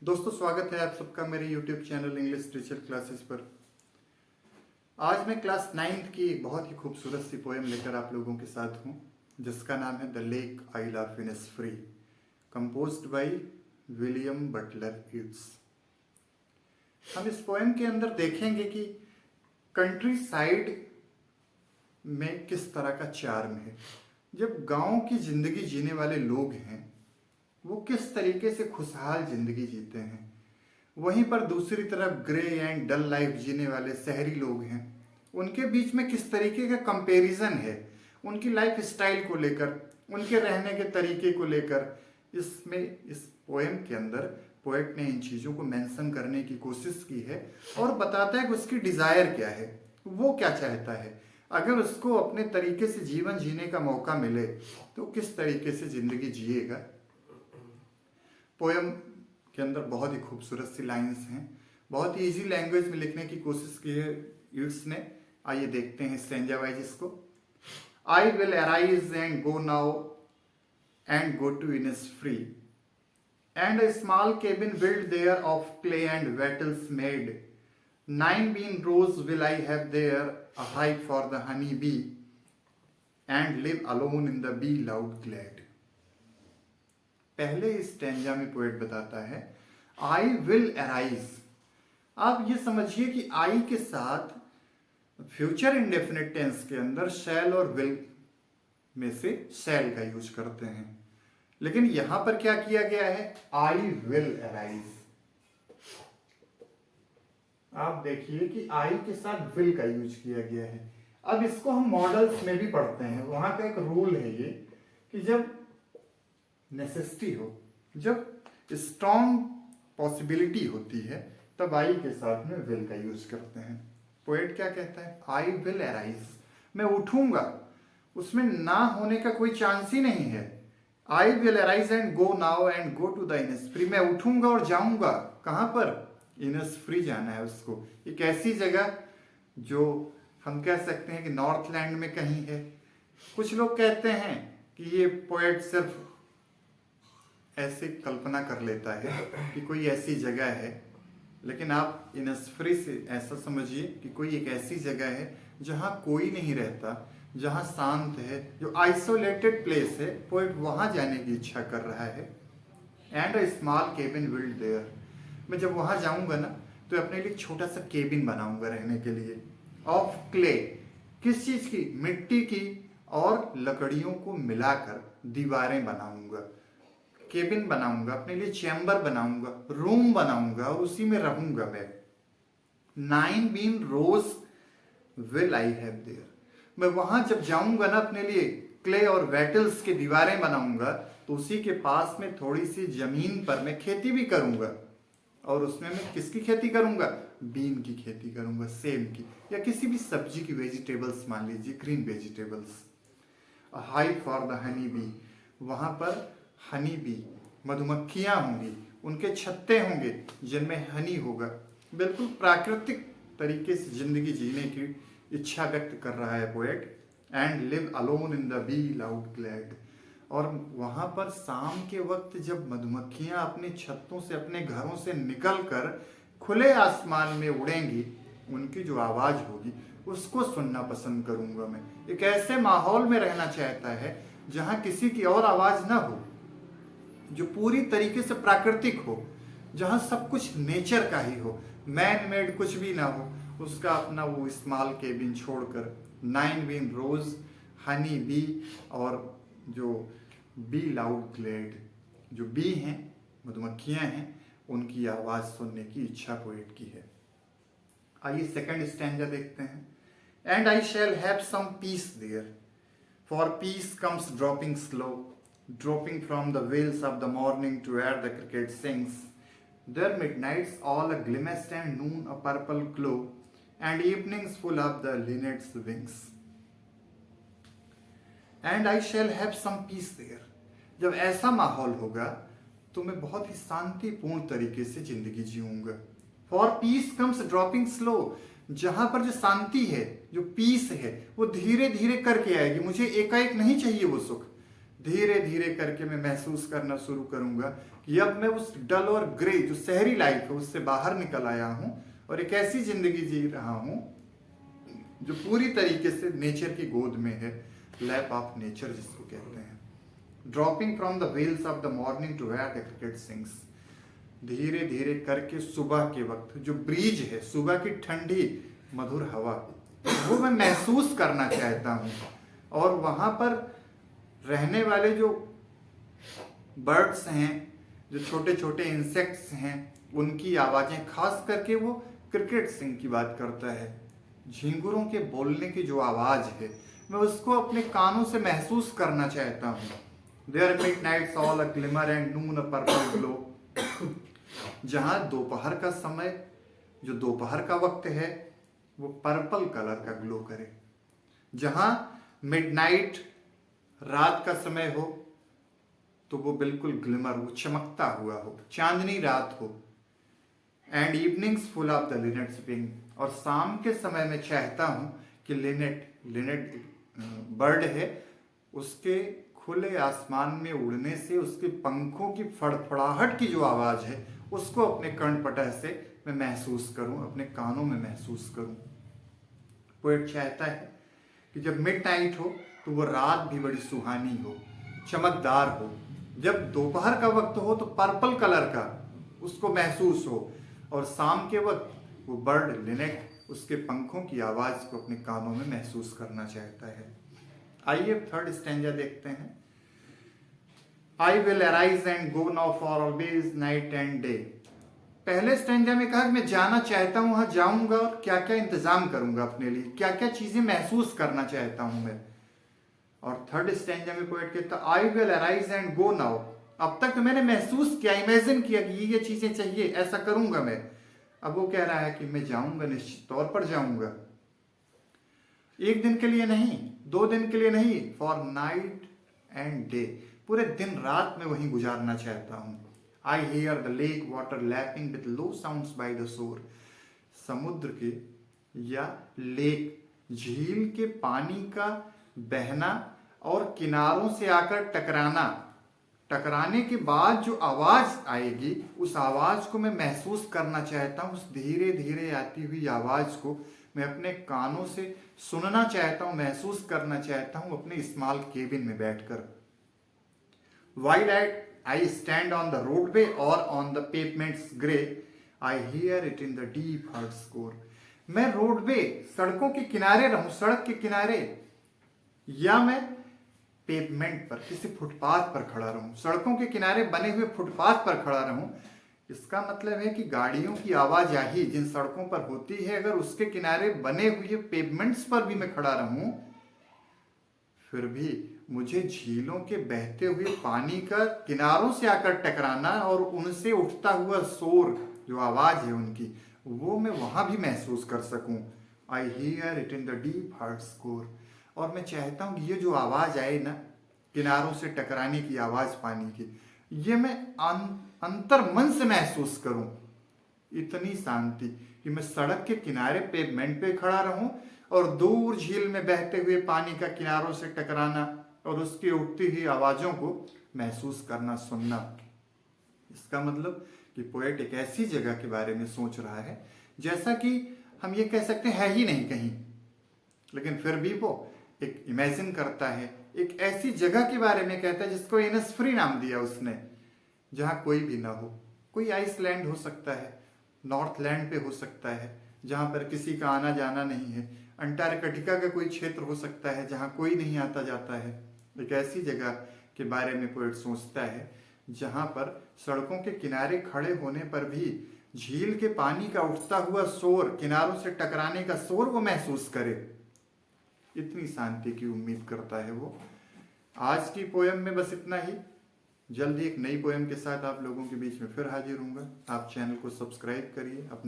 दोस्तों, स्वागत है आप सबका मेरे YouTube channel English teacher classes पर। आज मैं क्लास 9th की एक बहुत ही खूबसूरत सी पोएम लेकर आप लोगों के साथ हूँ, जिसका नाम है द लेक आई of Innisfree, composed by William Butler Yeats. हम इस पोएम के अंदर देखेंगे कि कंट्री साइड में किस तरह का चार्म है। जब गांव की जिंदगी जीने वाले लोग हैं वो किस तरीके से खुशहाल जिंदगी जीते हैं, वहीं पर दूसरी तरफ ग्रे एंड डल लाइफ जीने वाले शहरी लोग हैं, उनके बीच में किस तरीके का कंपैरिजन है, उनकी लाइफ स्टाइल को लेकर, उनके रहने के तरीके को लेकर। इस पोएम के अंदर पोएट ने इन चीज़ों को मेंशन करने की कोशिश की है और बताता है कि उसकी डिज़ायर क्या है, वो क्या चाहता है। अगर उसको अपने तरीके से जीवन जीने का मौका मिले तो किस तरीके से ज़िंदगी जिएगा। पोएम के अंदर बहुत ही खूबसूरत सी लाइंस हैं, बहुत ही इजी लैंग्वेज में लिखने की कोशिश की है येट्स ने। आइए देखते हैं स्टैंजा वाइज इसको। I will arise and go now and go to Innisfree and a small cabin build there of clay and wattles made 9 bean rows will I have there, a hive for the honey bee, and live alone in the bee loud glad। पहले इस stanza में poet बताता है I will arise. आप ये समझिए कि आई के साथ फ्यूचर इंडेफिनिट टेंस के अंदर शैल और विल में से शैल का यूज करते हैं, लेकिन यहां पर क्या किया गया है, आई विल अराइज। आप देखिए कि आई के साथ विल का यूज किया गया है। अब इसको हम मॉडल्स में भी पढ़ते हैं, वहां का एक रूल है ये कि जब नेसेसिटी हो, जब स्ट्रॉन्ग पॉसिबिलिटी होती है, तब आई के साथ में विल का यूज करते हैं। पोएट क्या कहता है, आई विल अराइज, मैं उठूंगा, उसमें ना होने का कोई चांस ही नहीं है। I will arise and go now and go to the Innisfree, मैं उठूंगा और जाऊंगा कहां पर, इनिसफ्री जाना है उसको। एक ऐसी जगह जो हम कह सकते हैं कि नॉर्थलैंड में कहीं है। कुछ लोग कहते हैं कि ये पोएट सिर्फ ऐसे कल्पना कर लेता है कि कोई ऐसी जगह है, लेकिन आप इनिसफ्री से ऐसा समझिए कि कोई एक ऐसी जगह है जहाँ कोई नहीं रहता, जहाँ शांत है, जो आइसोलेटेड प्लेस है। पोएट वहाँ जाने की इच्छा कर रहा है। And a small cabin build there, मैं जब वहाँ जाऊँगा ना तो अपने लिए छोटा सा केबिन बनाऊंगा रहने के लिए, ऑफ क्ले, किस चीज़ की, मिट्टी की और लकड़ियों को मिलाकर दीवारें बनाऊंगा, केबिन बनाऊंगा, अपने लिए चैम्बर बनाऊंगा, रूम बनाऊंगा और उसी में रहूंगा मैं। 9 bean rows will I have there, मैं वहां जब जाऊंगा ना अपने लिए क्ले और वेटल्स की दीवारें बनाऊंगा तो उसी के पास में थोड़ी सी जमीन पर मैं खेती भी करूंगा, और उसमें मैं किसकी खेती करूंगा, बीन की खेती करूंगा, सेम की या किसी भी सब्जी की, वेजिटेबल्स मान लीजिए, green vegetables. Hive for the honey bee, वहां पर हनी बी, मधुमक्खियां होंगी, उनके छत्ते होंगे जिनमें हनी होगा। बिल्कुल प्राकृतिक तरीके से जिंदगी जीने की इच्छा व्यक्त कर रहा है poet. And live alone in the be loud glad, और वहां पर शाम के वक्त जब मधुमक्खियां अपने छत्तों से, अपने घरों से निकलकर खुले आसमान में उड़ेंगी, उनकी जो आवाज होगी उसको सुनना पसंद करूंगा मैं। एक ऐसे माहौल में रहना चाहता है जहां किसी की और आवाज ना हो, जो पूरी तरीके से प्राकृतिक हो, जहां सब कुछ नेचर का ही हो, मैन मेड कुछ भी ना हो। उसका अपना वो स्मॉल केबिन छोड़कर 9 bean rows, हनी बी और जो बी लाउड ग्लेड, जो बी हैं, मधुमक्खियां हैं, उनकी आवाज सुनने की इच्छा पोएट की है। आइए सेकंड स्टैंजा देखते हैं। And I shall have some peace there, for peace comes dropping slow, dropping from the wheels of the morning to where the cricket sings. Their midnights all a glimmest and noon a purple glow, and evenings full of the linnet's wings. And I shall have some peace there. जब ऐसा माहौल होगा तो मैं बहुत ही शांतिपूर्ण तरीके से जिंदगी जीऊंगा। For peace comes dropping slow, जहां पर जो शांति है, जो पीस है, वो धीरे धीरे करके आएगी। मुझे एकाएक नहीं चाहिए वो सुख, धीरे धीरे करके मैं महसूस करना शुरू करूंगा कि अब मैं उस डल और ग्रे जो शहरी लाइफ है उससे बाहर निकल आया हूं और एक ऐसी जिंदगी जी रहा हूं जो पूरी तरीके से नेचर की गोद में है, लैप ऑफ नेचर जिसको कहते हैं। Dropping from the veils of the morning to where the cricket sings. धीरे धीरे करके सुबह के वक्त जो ब्रीज है, सुबह की ठंडी मधुर हवा, वो मैं महसूस करना चाहता हूँ। और वहां पर रहने वाले जो बर्ड्स हैं, जो छोटे छोटे इंसेक्ट्स हैं, उनकी आवाजें, खास करके वो क्रिकेट सिंग की बात करता है, झिंगुरों के बोलने की जो आवाज है, मैं उसको अपने कानों से महसूस करना चाहता हूँ। There midnight's all a glimmer and noon a purple glow. जहां दोपहर का समय, जो दोपहर का वक्त है, वो पर्पल कलर का ग्लो करे। जहां मिडनाइट, रात का समय हो, तो वो बिल्कुल ग्लिमर, वो चमकता हुआ हो, चांदनी रात हो। And evenings full of the linnet's wing. और शाम के समय में चाहता हूं कि लिनेट बर्ड है, उसके खुले आसमान में उड़ने से उसके पंखों की फड़फड़ाहट की जो आवाज है, उसको अपने कर्णपटल से मैं महसूस करूं, अपने कानों में महसूस करूं। पोएट चाहता है कि जब मिडनाइट हो तो वो रात भी बड़ी सुहानी हो, चमकदार हो। जब दोपहर का वक्त हो तो पर्पल कलर का उसको महसूस हो, और शाम के वक्त वो बर्ड लिनेट उसके पंखों की आवाज को अपने कानों में महसूस करना चाहता है। आइए थर्ड स्टैंजा देखते हैं। आई will arise and go now for always night and day. पहले स्टैंजा में कहा कि मैं जाना चाहता हूं, वहां जाऊंगा और क्या क्या इंतजाम करूंगा अपने लिए, क्या क्या चीजें महसूस करना चाहता हूं मैं। और थर्ड स्टैंजा में पोएट कहता आई will arise and go now. अब तक तो मैंने महसूस किया, इमेजिन किया कि ये चीजें चाहिए, ऐसा करूंगा मैं। अब वो कह रहा है कि मैं जाऊंगा, निश्चित तौर पर जाऊंगा। एक दिन के लिए नहीं, 2 दिन के लिए नहीं, फॉर नाइट एंड डे, पूरे दिन रात में वहीं गुजारना चाहता हूं। I hear the lake water lapping with low sounds by the shore. समुद्र के या लेक, झील के पानी का बहना और किनारों से आकर टकराना, टकराने के बाद जो आवाज आएगी, उस आवाज को मैं महसूस करना चाहता हूं। उस धीरे धीरे आती हुई आवाज को मैं अपने कानों से सुनना चाहता हूं, महसूस करना चाहता हूं अपने स्मॉल केबिन में बैठकर। While I stand on the roadway or on the pavement's grey, I hear it in the deep heart score. मैं रोडवे, सड़कों के किनारे रहूं, सड़क के किनारे, या मैं पेवमेंट पर, किसी फुटपाथ पर खड़ा रहूं, सड़कों के किनारे बने हुए फुटपाथ पर खड़ा रहूं। इसका मतलब है कि गाड़ियों की आवाजाही जिन सड़कों पर होती है, अगर उसके किनारे बने हुए पेवमेंट्स पर भी मैं खड़ा रहूं, फिर भी मुझे झीलों के बहते हुए पानी का किनारों से आकर टकराना और उनसे उठता हुआ शोर, जो आवाज है उनकी, वो मैं वहां भी महसूस कर सकूं। I hear it in the deep heart score. और मैं चाहता हूं कि ये जो आवाज आए ना, किनारों से टकराने की आवाज पानी की, ये मैं अंतर मन से महसूस करूं। इतनी शांति कि मैं सड़क के किनारे पेवमेंट पे खड़ा रहूं और दूर झील में बहते हुए पानी का किनारों से टकराना और उसकी उठती हुई आवाजों को महसूस करना, सुनना। इसका मतलब कि पोएट एक ऐसी जगह के बारे में सोच रहा है जैसा कि हम ये कह सकते हैं है ही नहीं कहीं, लेकिन फिर भी वो एक इमेजिन करता है, एक ऐसी जगह के बारे में कहता है जिसको इनसफ्री नाम दिया उसने, जहां कोई भी ना हो। कोई आइसलैंड हो सकता है, नॉर्थलैंड पे हो सकता है जहां पर किसी का आना जाना नहीं है, अंटार्कटिका का कोई क्षेत्र हो सकता है जहां कोई नहीं आता जाता है। एक ऐसी जगह के बारे में पोएट सोचता है जहां पर सड़कों के किनारे खड़े होने पर भी झील के पानी का उठता हुआ शोर, किनारों से टकराने का शोर वो महसूस करे। इतनी शांति की उम्मीद करता है वो। आज की पोयम में बस इतना ही। जल्द ही एक नई पोयम के साथ आप लोगों के बीच में फिर हाजिर होऊंगा। आप चैनल को सब्सक्राइब करिए, अपने